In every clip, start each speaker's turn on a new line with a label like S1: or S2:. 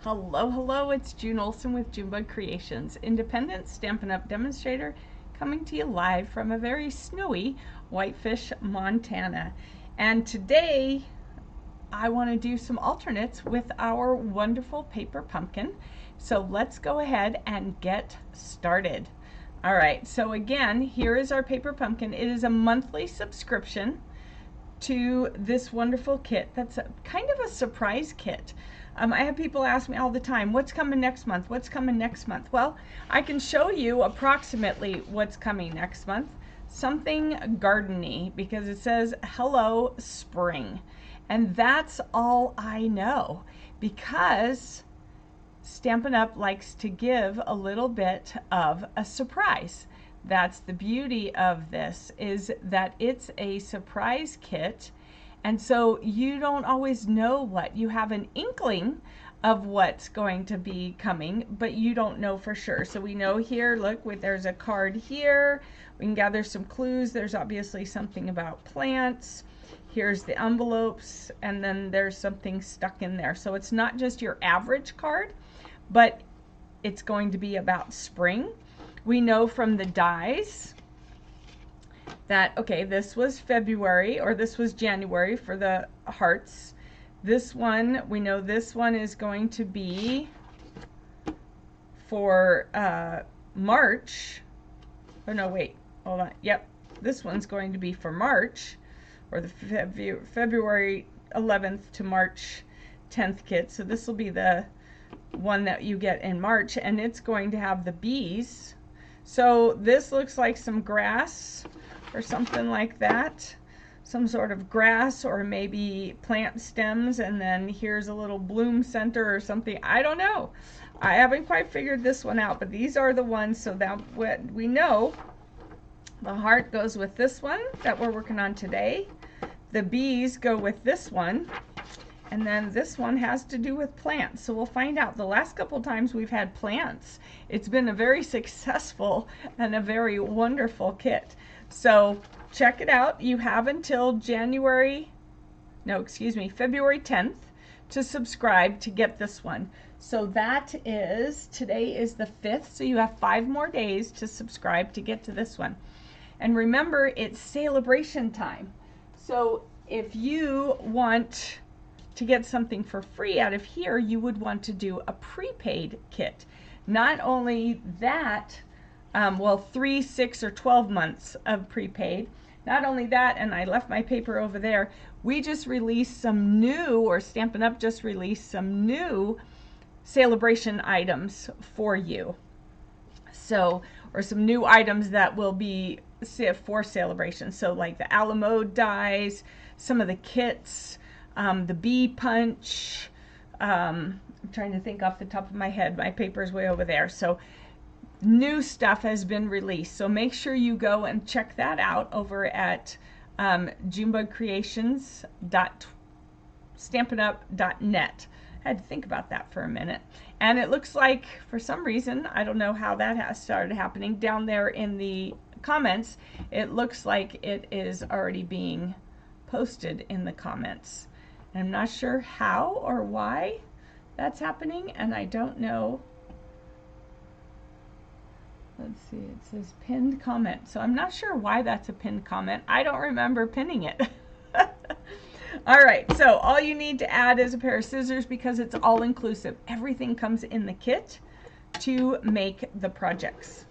S1: Hello, it's June Olson with Junebug Creations, independent Stampin' Up! Demonstrator, coming to you live from a very snowy Whitefish, Montana. And today I want to do some alternates with our wonderful paper pumpkin. So let's go ahead and get started. All right, so again, here is our paper pumpkin. It is a monthly subscription to this wonderful kit that's kind of a surprise kit. I have people ask me all the time, what's coming next month? What's coming next month? Well, I can show you approximately what's coming next month. Something garden-y, because it says, hello, spring. And that's all I know, because Stampin' Up! Likes to give a little bit of a surprise. That's the beauty of this, is that it's a surprise kit, and so you don't always know what. You have an inkling of what's going to be coming, but you don't know for sure. So we know here, look, there's a card here. We can gather some clues. There's obviously something about plants. Here's the envelopes, and then there's something stuck in there. So it's not just your average card, but it's going to be about spring. We know from the dies that, okay, this was February, or this was January for the hearts. This one, we know this one is going to be for March. Oh no, wait, hold on. Yep, this one's going to be for March, or the February 11th to March 10th kit. So this will be the one that you get in March, and it's going to have the bees. So this looks like some grass or something like that, some sort of grass, or maybe plant stems, and then here's a little bloom center or something. I don't know. I haven't quite figured this one out, but these are the ones. So that what we know, the heart goes with this one that we're working on today. The bees go with this one. And then this one has to do with plants. So we'll find out. The last couple times we've had plants, it's been a very successful and a very wonderful kit. So check it out. You have until February 10th to subscribe to get this one. So that is, today is the 5th, so you have 5 more days to subscribe to get to this one. And remember, it's celebration time. So if you want to get something for free out of here, you would want to do a prepaid kit. Not only that, well, 3, 6, or 12 months of prepaid. Not only that, and I left my paper over there, we just released some new, or Stampin' Up! Just released some new celebration items for you. So, or some new items that will be for celebration. So like the Alamo dies, some of the kits, the bee punch. I'm trying to think off the top of my head. My paper's way over there. So new stuff has been released. So make sure you go and check that out over at junebugcreations.stampinup.net. I had to think about that for a minute. And it looks like, for some reason, I don't know how that has started happening, down there in the comments, it looks like it is already being posted in the comments. And I'm not sure how or why that's happening, and I don't know. Let's see, it says pinned comment. So I'm not sure why that's a pinned comment. I don't remember pinning it. All right, so all you need to add is a pair of scissors, because it's all inclusive. Everything comes in the kit to make the projects.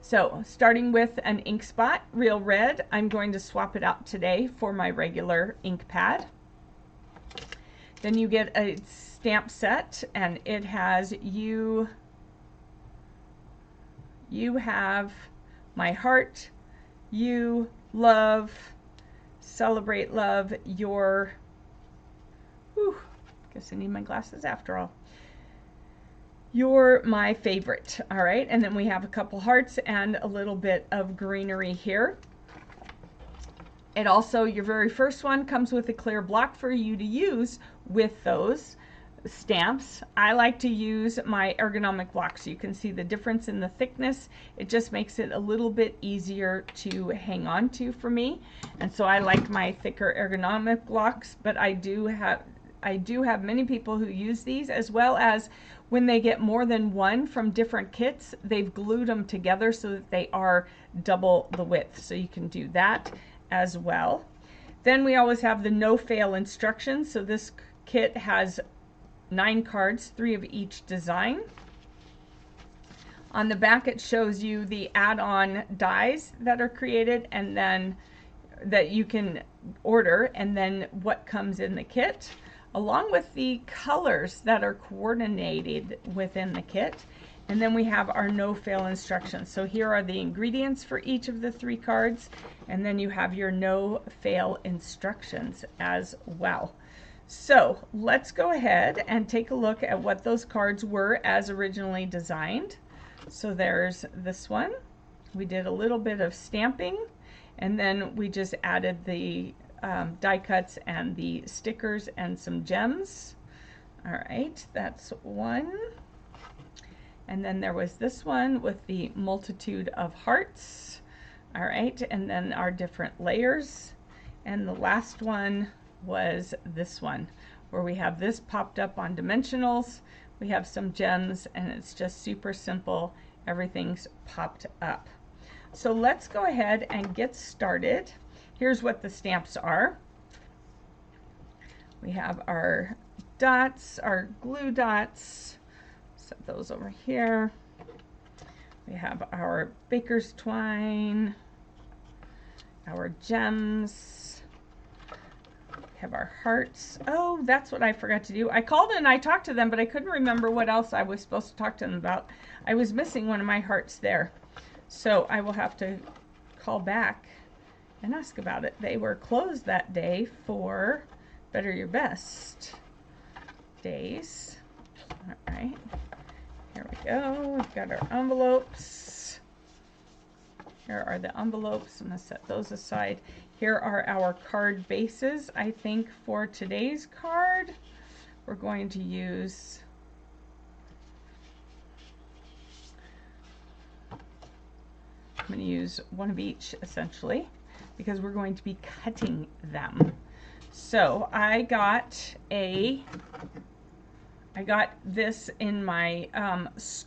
S1: So starting with an ink spot, real red, I'm going to swap it out today for my regular ink pad. Then you get a stamp set, and it has you have my heart, you, love, celebrate love, your, guess I need my glasses after all. You're my favorite. All right, and then we have a couple hearts and a little bit of greenery here. It also, your very first one comes with a clear block for you to use with those stamps. I like to use my ergonomic block, so you can see the difference in the thickness. It just makes it a little bit easier to hang on to for me, and so I like my thicker ergonomic blocks. But I do I do have many people who use these, as well as when they get more than one from different kits, they've glued them together so that they are double the width. So you can do that as well. Then we always have the no fail instructions. So this kit has 9 cards, 3 of each design. On the back it shows you the add-on dies that are created and then that you can order, and then what comes in the kit, along with the colors that are coordinated within the kit. And then we have our no fail instructions. So here are the ingredients for each of the 3 cards, and then you have your no fail instructions as well. So let's go ahead and take a look at what those cards were as originally designed. So there's this one. We did a little bit of stamping, and then we just added the die cuts and the stickers and some gems. All right, that's one. And then there was this one with the multitude of hearts. All right, and then our different layers. And the last one was this one, where we have this popped up on dimensionals. We have some gems, and it's just super simple. Everything's popped up. So let's go ahead and get started. Here's what the stamps are. We have our dots, our glue dots. Set those over here. We have our baker's twine, our gems. We have our hearts. Oh, that's what I forgot to do. I called and I talked to them, but I couldn't remember what else I was supposed to talk to them about. I was missing one of my hearts there. So I will have to call back and ask about it. They were closed that day for Better Your Best days. All right, here we go. We've got our envelopes. Here are the envelopes. I'm going to set those aside. Here are our card bases. I think for today's card, we're going to use I'm going to use one of each essentially, because we're going to be cutting them. So I got this in my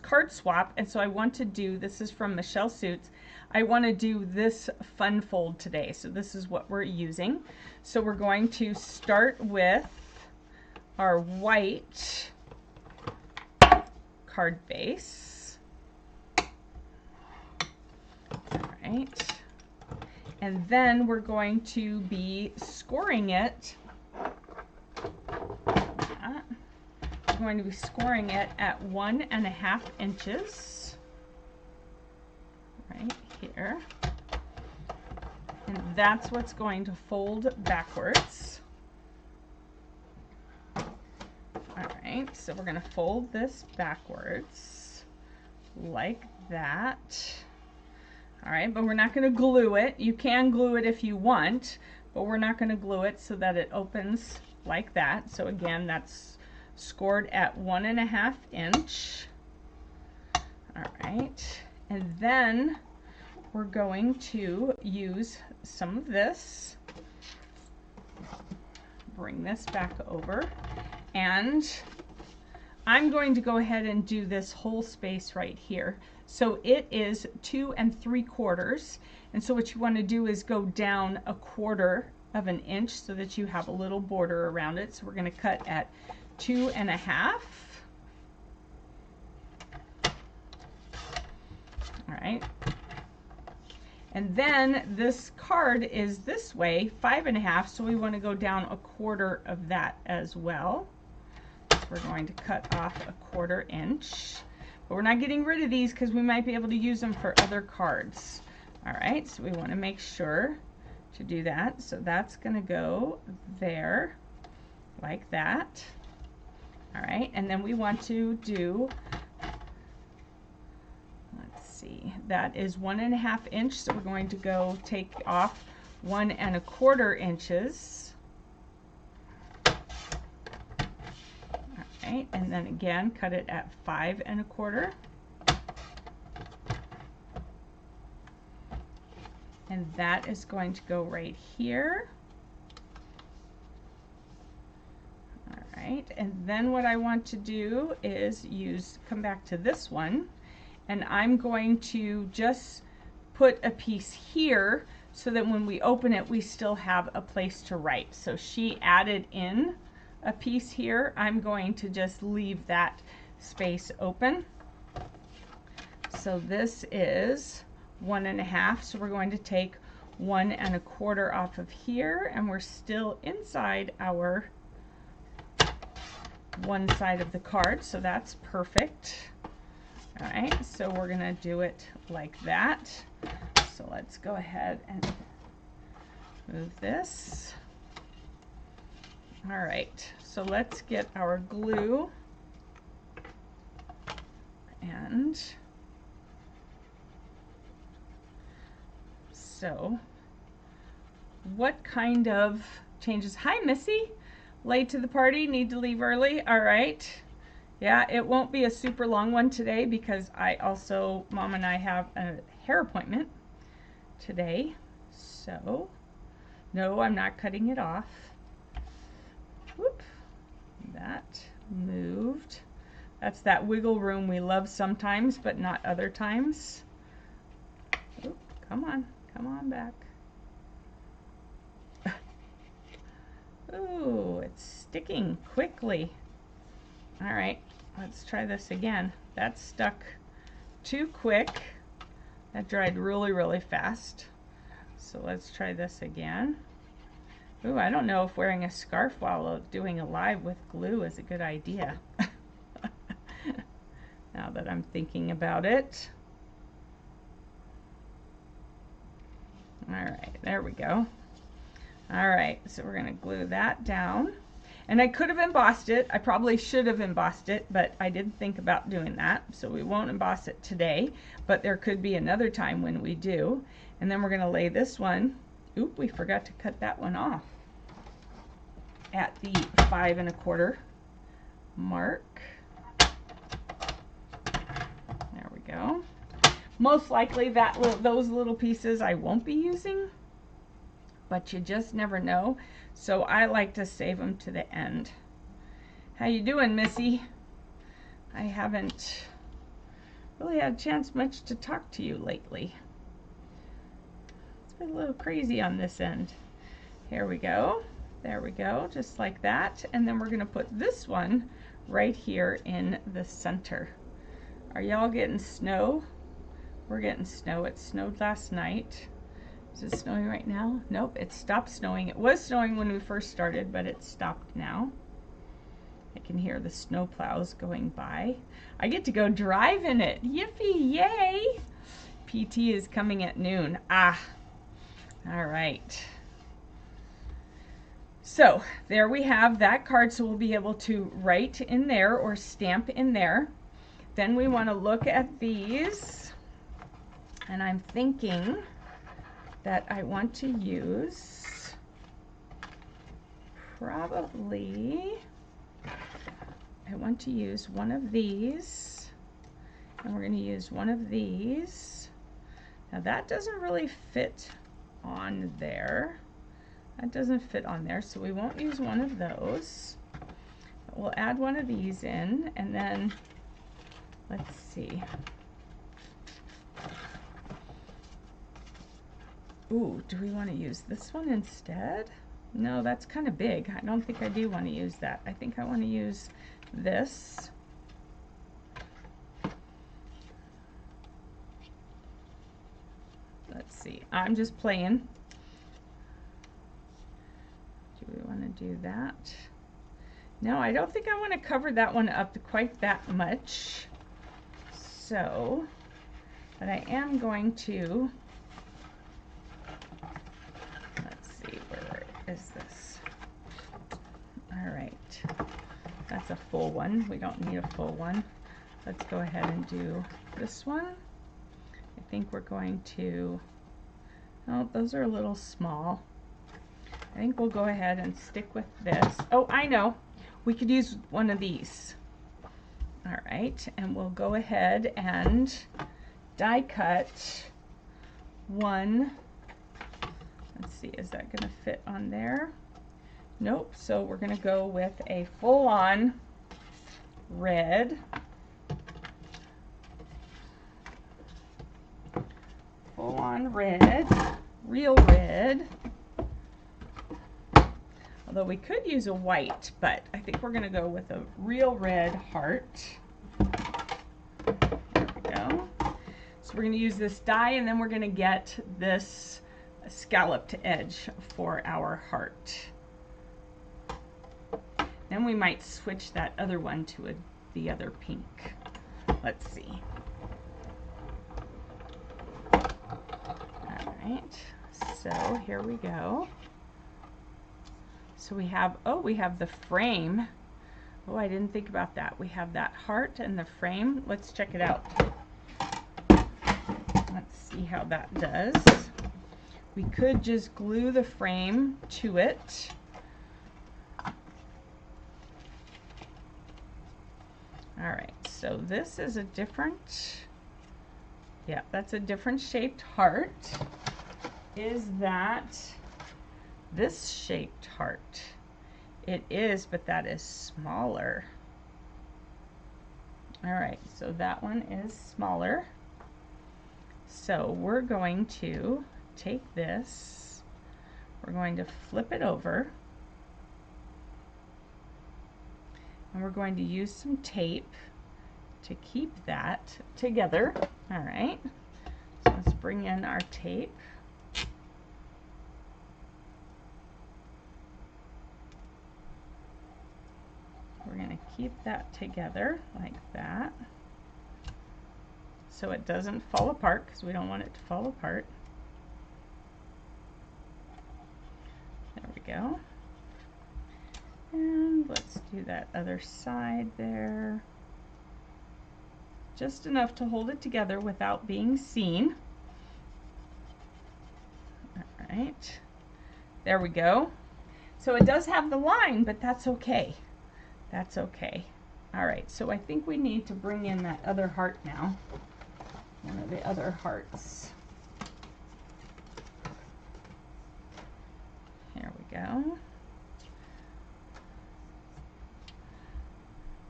S1: card swap, and so I want to do, this is from Michelle Suits, I want to do this fun fold today. So this is what we're using. So we're going to start with our white card base. All right. And then we're going to be scoring it. We're going to be scoring it at 1.5 inches. Right here. And that's what's going to fold backwards. All right, so we're going to fold this backwards like that. All right, but we're not going to glue it. You can glue it if you want, but we're not going to glue it so that it opens like that. So again, that's scored at 1.5 inch. All right, and then we're going to use some of this. Bring this back over, and I'm going to go ahead and do this whole space right here. So it is 2 3/4, and so what you want to do is go down 1/4 inch so that you have a little border around it. So we're going to cut at 2.5. All right. And then this card is this way, 5.5, so we want to go down 1/4 of that as well. So we're going to cut off 1/4 inch. But we're not getting rid of these because we might be able to use them for other cards. All right, so we want to make sure to do that. So that's going to go there, like that. All right, and then we want to do, let's see, that is 1.5 inch, so we're going to go take off 1 1/4 inches. All right, and then again cut it at 5 1/4. And that is going to go right here. All and then what I want to do is come back to this one, and I'm going to just put a piece here so that when we open it, we still have a place to write. So she added in a piece here. I'm going to just leave that space open. So this is 1.5, so we're going to take 1 1/4 off of here, and we're still inside our one side of the card, so that's perfect. All right, so we're gonna do it like that. So let's go ahead and move this. All right, so let's get our glue, and so what kind of changes? Hi, Missy. Late to the party, need to leave early. All right. Yeah, it won't be a super long one today because Mom and I have a hair appointment today. So, no, I'm not cutting it off. Whoop. That moved. That's that wiggle room we love sometimes, but not other times. Oop, come on back. Ooh, it's sticking quickly. All right, let's try this again. That stuck too quick. That dried really, really fast. So let's try this again. Ooh, I don't know if wearing a scarf while doing a live with glue is a good idea. Now that I'm thinking about it. All right, there we go. All right, so we're gonna glue that down. And I could have embossed it. I probably should have embossed it, but I didn't think about doing that. So we won't emboss it today, but there could be another time when we do. And then we're gonna lay this one. Oop, we forgot to cut that one off at the 5 1/4 mark. There we go. Most likely those little pieces I won't be using, but you just never know. So I like to save them to the end. How you doing, Missy? I haven't really had a chance much to talk to you lately. It's been a little crazy on this end. Here we go. There we go, just like that. And then we're gonna put this one right here in the center. Are y'all getting snow? We're getting snow. It snowed last night. Is it snowing right now? Nope, it stopped snowing. It was snowing when we first started, but it stopped now. I can hear the snow plows going by. I get to go drive in it. Yippee, yay! PT is coming at noon. Ah, all right. So there we have that card, so we'll be able to write in there or stamp in there. Then we want to look at these, and I'm thinking that I want to use I want to use one of these, and we're going to use one of these. Now that doesn't really fit on there. That doesn't fit on there, so we won't use one of those. But we'll add one of these in, and then let's see. Ooh, do we want to use this one instead? No, that's kind of big. I don't think I do want to use that. I think I want to use this. Let's see. I'm just playing. Do we want to do that? No, I don't think I want to cover that one up quite that much. So, but I am going to, let's see, where is this? All right, that's a full one. We don't need a full one. Let's go ahead and do this one. I think we're going to, oh, those are a little small. I think we'll go ahead and stick with this. Oh, I know. We could use one of these. All right, and we'll go ahead and die cut one. Let's see, is that going to fit on there? Nope, so we're going to go with a full-on red. Full-on red, real red. Although we could use a white, but I think we're going to go with a real red heart. There we go. So we're going to use this die, and then we're going to get this scalloped edge for our heart. Then we might switch that other one to the other pink. Let's see. All right, so here we go. So we have, oh, we have the frame. Oh, I didn't think about that. We have that heart and the frame. Let's check it out. Let's see how that does. We could just glue the frame to it. All right, so this is a different, yeah, that's a different shaped heart. Is that this shaped heart? It is, but that is smaller. All right, so that one is smaller. So we're going to take this, we're going to flip it over, and we're going to use some tape to keep that together. All right, so let's bring in our tape. We're going to keep that together like that so it doesn't fall apart, because we don't want it to fall apart. There we go. And let's do that other side there. Just enough to hold it together without being seen. All right. There we go. So it does have the line, but that's okay. That's okay. All right, so I think we need to bring in that other heart now. One of the other hearts. Here we go.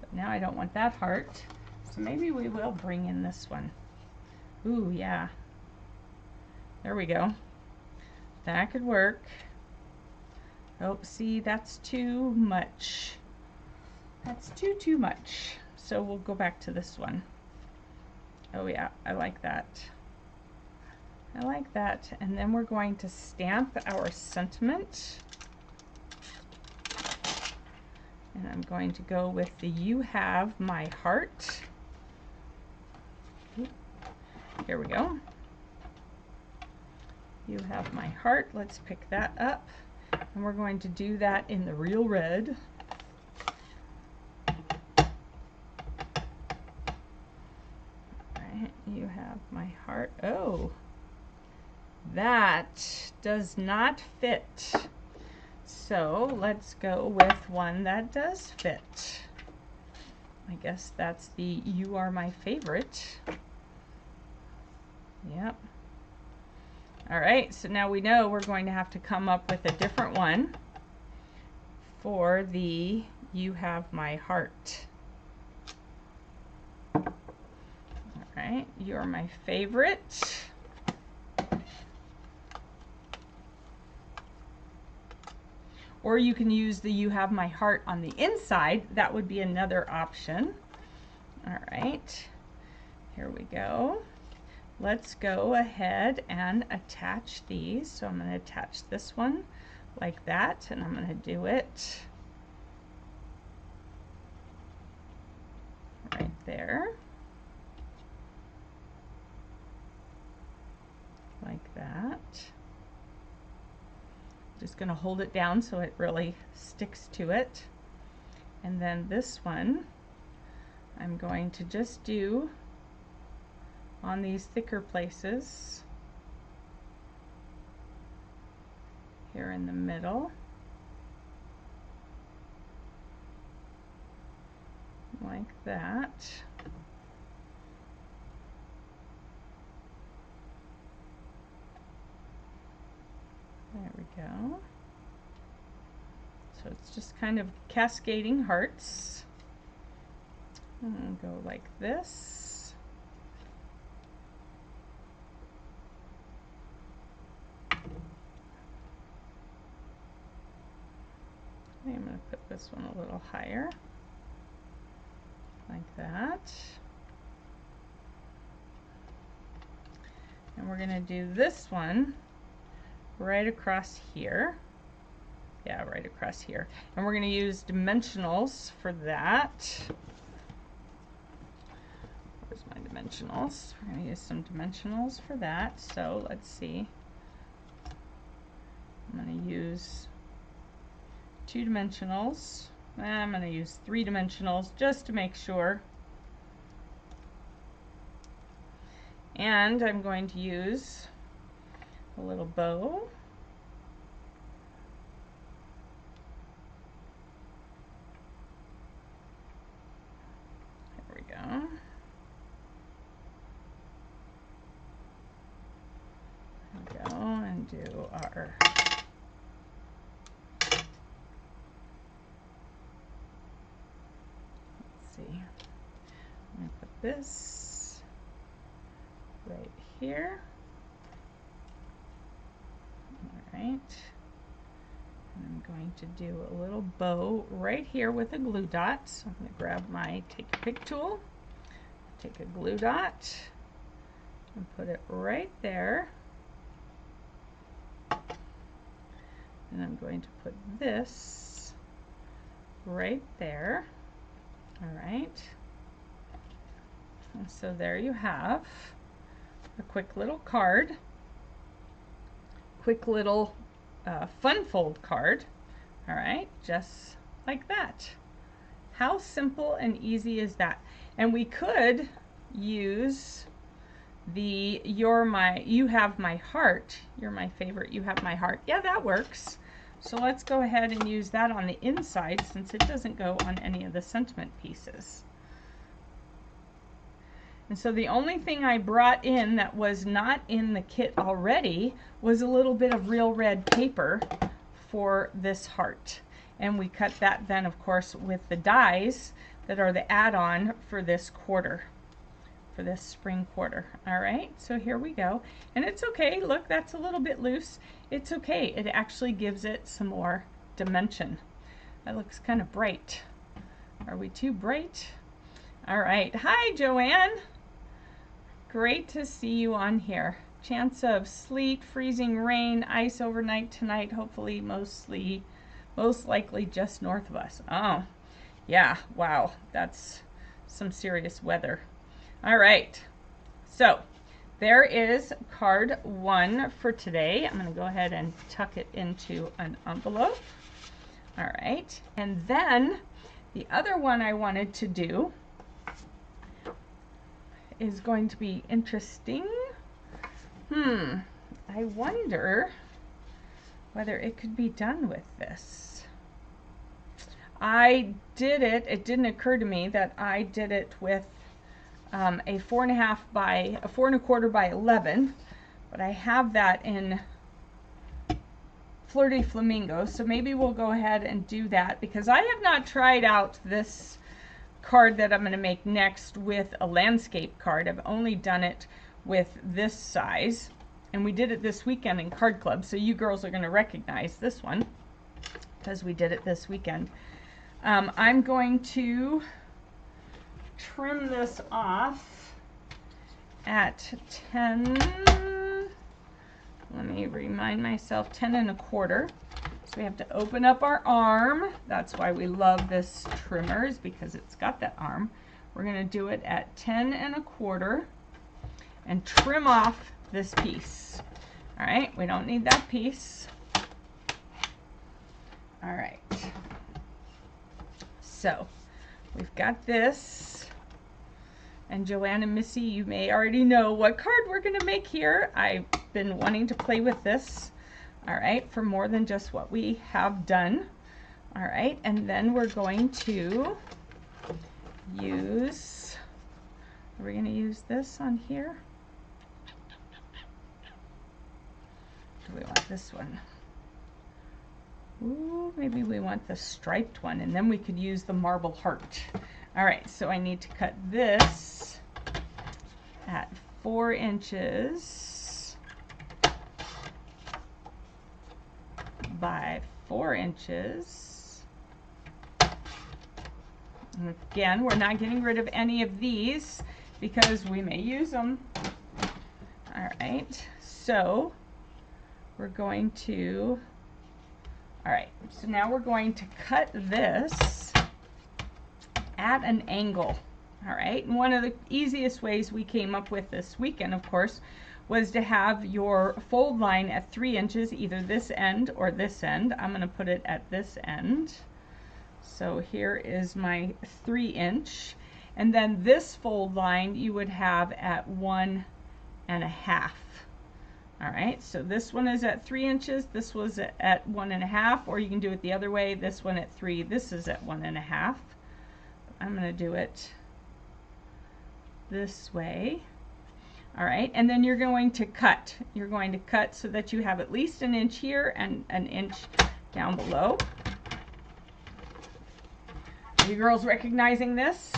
S1: But now I don't want that heart, so maybe we will bring in this one. Ooh, yeah. There we go. That could work. Oh, see, that's too much. That's too much. So we'll go back to this one. Oh yeah, I like that. I like that. And then we're going to stamp our sentiment. And I'm going to go with the "You Have My Heart." Here we go. You have my heart. Let's pick that up. And we're going to do that in the real red. Alright, you have my heart. Oh, that does not fit. So let's go with one that does fit. I guess that's the "You Are My Favorite." Yep. All right, so now we know we're going to have to come up with a different one for the "You Have My Heart." All right, "You're My Favorite." Or you can use the "You Have My Heart" on the inside. That would be another option. All right, here we go. Let's go ahead and attach these. So I'm going to attach this one like that, and I'm going to do it right there, like that. Just going to hold it down so it really sticks to it. And then this one I'm going to just do on these thicker places here in the middle, like that. There we go. So it's just kind of cascading hearts. And go like this. I'm going to put this one a little higher, like that. And we're going to do this one right across here. Yeah, right across here. And we're going to use dimensionals for that. Where's my dimensionals? We're going to use some dimensionals for that. So let's see. I'm going to use 2 dimensionals. I'm going to use 3 dimensionals just to make sure. And I'm going to use a little bow. There we go. There we go, and do our I'm going to put this right here. All right. And I'm going to do a little bow right here with a glue dot. So I'm going to grab my take a pick tool, take a glue dot, and put it right there. And I'm going to put this right there. All right. And so there you have a quick little card, quick little fun fold card. All right, just like that. How simple and easy is that? And we could use the you have my heart, you're my favorite, you have my heart. Yeah, that works. So let's go ahead and use that on the inside since it doesn't go on any of the sentiment pieces. And so the only thing I brought in that was not in the kit already was a little bit of real red paper for this heart. And we cut that then, of course, with the dies that are the add-on for this quarter, for this spring quarter. All right, so here we go. And it's okay, look, that's a little bit loose. It's okay, it actually gives it some more dimension. That looks kind of bright. Are we too bright? All right, hi Joanne. Great to see you on here. Chance of sleet, freezing rain, ice overnight tonight, hopefully most likely just north of us. Oh, yeah, wow, that's some serious weather. All right, so there is card 1 for today. I'm going to go ahead and tuck it into an envelope. All right, and then the other one I wanted to do is going to be interesting. I wonder whether it could be done with this. I did it, it didn't occur to me that I did it with a 4 1/4 by 11, but I have that in Flirty Flamingo, so maybe we'll go ahead and do that because I have not tried out this card that I'm going to make next with a landscape card. I've only done it with this size, and we did it this weekend in Card Club, so you girls are going to recognize this one because we did it this weekend. I'm going to trim this off at 10, let me remind myself, 10 1/4. So we have to open up our arm. That's why we love this trimmer, is because it's got that arm. We're going to do it at 10 1/4 and trim off this piece. All right, we don't need that piece. All right. So we've got this. And Joanne and Missy, you may already know what card we're going to make here. I've been wanting to play with this. All right, for more than just what we have done. All right, and then we're going to use, are we going to use this on here? Do we want this one? Ooh, maybe we want the striped one, and then we could use the marble heart. All right, so I need to cut this at 4 inches by 4 inches. And again, we're not getting rid of any of these because we may use them. All right, so we're going to, all right, so now we're going to cut this at an angle. All right, and one of the easiest ways we came up with this weekend, of course, was to have your fold line at 3 inches, either this end or this end. I'm going to put it at this end. So here is my 3 inch. And then this fold line you would have at 1 1/2. All right, so this one is at 3 inches, this was at 1 1/2, or you can do it the other way, this one at 3, this is at 1 1/2. I'm going to do it this way. All right, and then you're going to cut. You're going to cut so that you have at least 1 inch here and 1 inch down below. Are you girls recognizing this?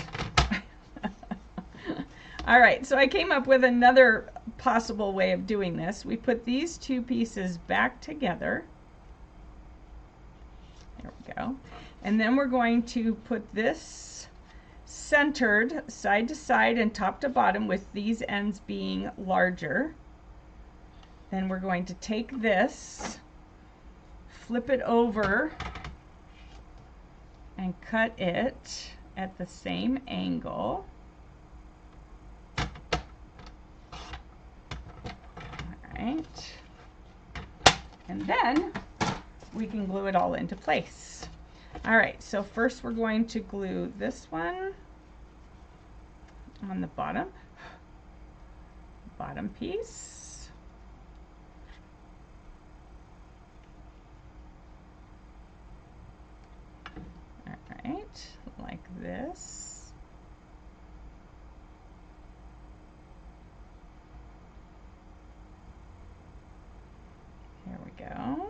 S1: All right, so I came up with another possible way of doing this. We put these two pieces back together. There we go. And then we're going to put this centered side to side and top to bottom with these ends being larger. Then we're going to take this, flip it over, and cut it at the same angle. Right. And then we can glue it all into place. All right, so first we're going to glue this one on the bottom piece. All right, like this. There we go.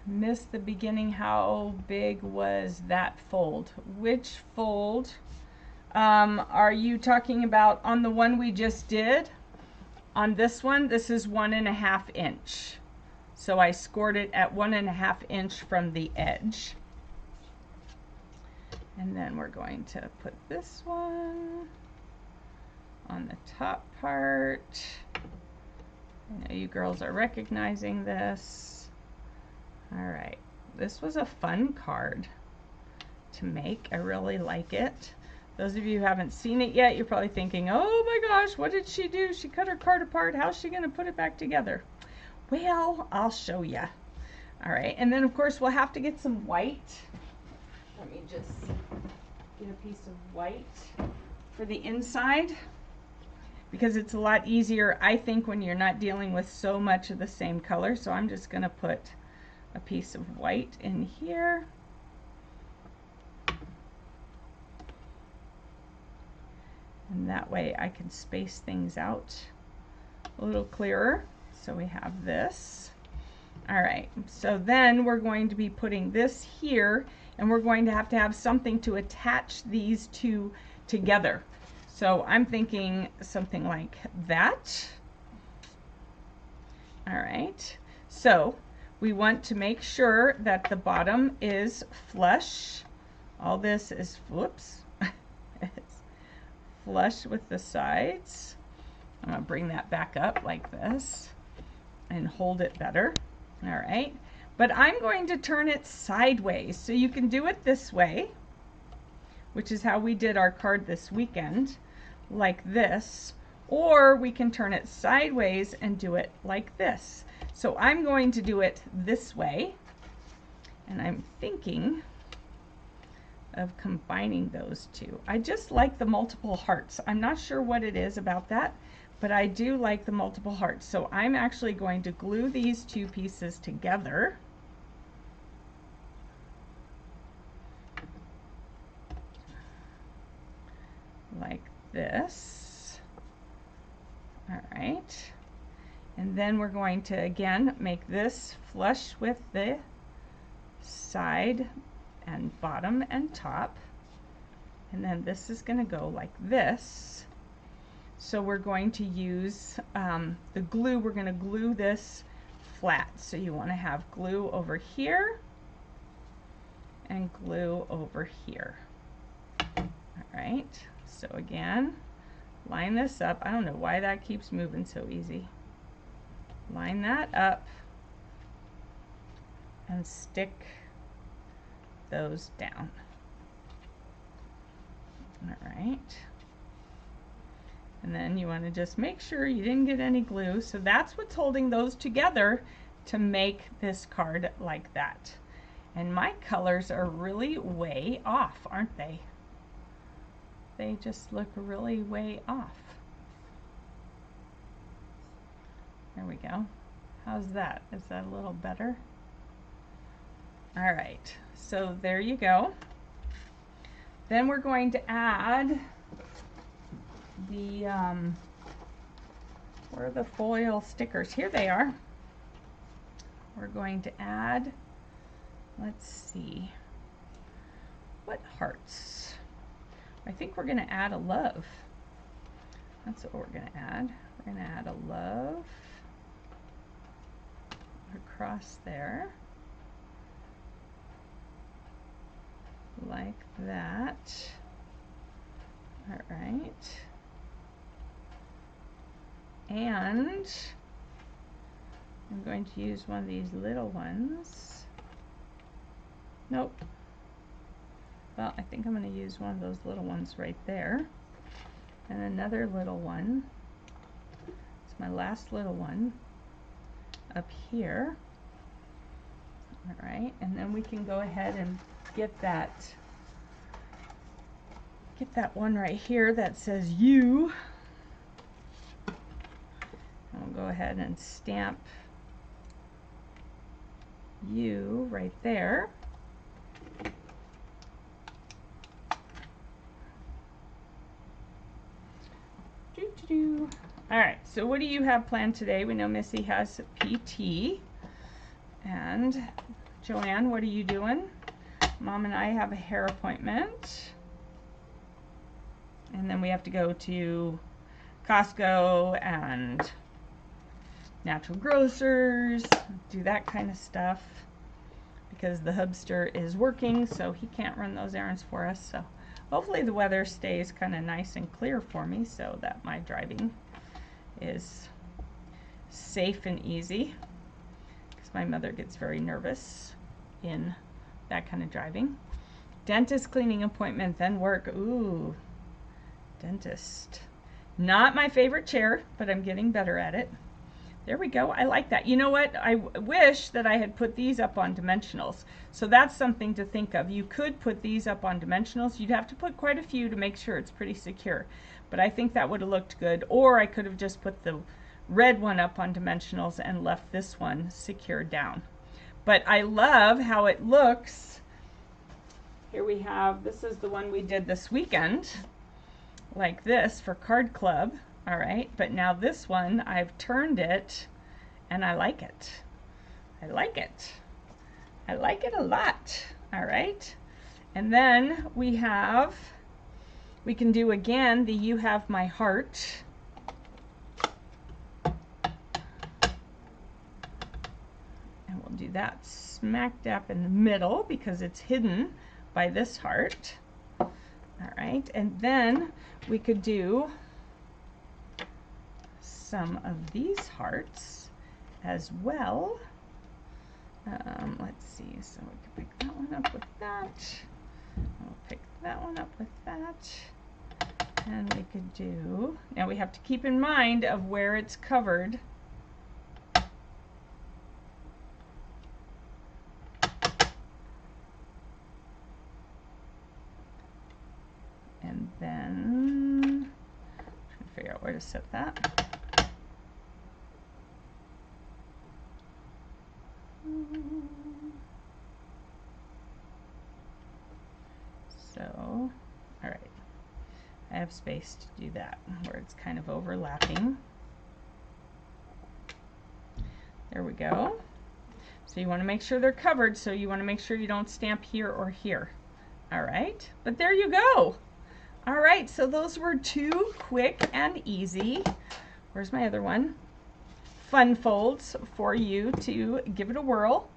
S1: Missed the beginning. How big was that fold? Which fold are you talking about? On the one we just did? On this one, this is 1 1/2 inch. So I scored it at 1 1/2 inch from the edge. And then we're going to put this one on the top part. I know you girls are recognizing this. All right, this was a fun card to make. I really like it. Those of you who haven't seen it yet, you're probably thinking, oh my gosh, what did she do? She cut her card apart. How's she going to put it back together? Well, I'll show you. All right, and then of course we'll have to get some white. Let me just get a piece of white for the inside, because it's a lot easier, I think, when you're not dealing with so much of the same color. So I'm just going to put a piece of white in here. And that way I can space things out a little clearer. So we have this. All right, so then we're going to be putting this here, and we're going to have something to attach these two together. So I'm thinking something like that. All right, so we want to make sure that the bottom is flush. All this is, whoops, it's flush with the sides. I'm gonna bring that back up like this and hold it better. All right, but I'm going to turn it sideways. So you can do it this way, which is how we did our card this weekend, like this, or we can turn it sideways and do it like this. So I'm going to do it this way, and I'm thinking of combining those two. I just like the multiple hearts. I'm not sure what it is about that, but I do like the multiple hearts. So I'm actually going to glue these two pieces together. Like this. All right. And then we're going to again make this flush with the side and bottom and top. And then this is going to go like this. So we're going to use the glue. We're going to glue this flat. So you want to have glue over here and glue over here. All right. So again, line this up. I don't know why that keeps moving so easy. Line that up and stick those down. All right. And then you want to just make sure you didn't get any glue. So that's what's holding those together to make this card like that. And my colors are really way off, aren't they? They just look really way off. There we go. How's that? Is that a little better? All right, so there you go. Then we're going to add the, where are the foil stickers? Here they are. We're going to add, let's see, what hearts? I think we're going to add a love. That's what we're going to add. We're going to add a love across there, like that. All right. And I'm going to use one of these little ones. Nope. Well, I think I'm going to use one of those little ones right there. And another little one. It's my last little one up here. All right, and then we can go ahead and get that one right here that says you. And we'll go ahead and stamp you right there. All right, so what do you have planned today? We know Missy has PT. And Joanne, what are you doing? Mom and I have a hair appointment. And then we have to go to Costco and Natural Grocers, do that kind of stuff, because the hubster is working, so he can't run those errands for us. So hopefully the weather stays kind of nice and clear for me so that my driving is safe and easy, because my mother gets very nervous in that kind of driving. Dentist cleaning appointment, then work. Ooh, dentist. Not my favorite chair, but I'm getting better at it. There we go. I like that. You know what? I wish that I had put these up on dimensionals. So that's something to think of. You could put these up on dimensionals. You'd have to put quite a few to make sure it's pretty secure. But I think that would have looked good. Or I could have just put the red one up on dimensionals and left this one secured down. But I love how it looks. Here we have, this is the one we did this weekend, like this for Card Club. All right, but now this one, I've turned it, and I like it. I like it. I like it a lot. All right, and then we can do again the You Have My Heart. And we'll do that smack dab in the middle because it's hidden by this heart. All right, and then we could do some of these hearts as well. Let's see, so we can pick that one up with that. We'll pick that one up with that. And we could do, now we have to keep in mind of where it's covered. And then, trying to figure out where to set that. So, all right, I have space to do that where it's kind of overlapping. There we go. So you want to make sure they're covered, so you want to make sure you don't stamp here or here. All right, but there you go. All right, so those were 2 quick and easy, where's my other one? Fun folds for you to give it a whirl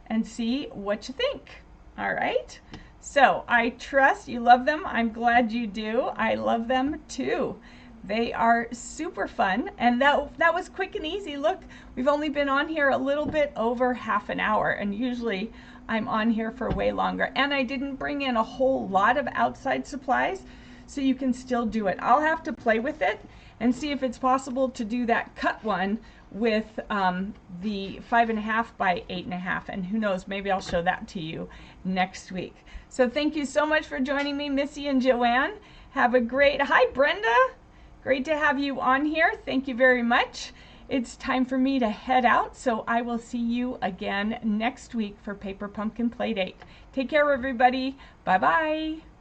S1: and see what you think. All right, so I trust you love them. I'm glad you do. I love them too. They are super fun, and that was quick and easy. Look, we've only been on here a little bit over half an hour, and usually I'm on here for way longer. And I didn't bring in a whole lot of outside supplies, so you can still do it. I'll have to play with it and see if it's possible to do that cut one with the 5.5 by 8.5, and who knows, maybe I'll show that to you next week. So thank you so much for joining me, Missy and Joanne. Have a great, hi Brenda, great to have you on here. Thank you very much. It's time for me to head out, so I will see you again next week for Paper Pumpkin Playdate. Take care, everybody. Bye-bye.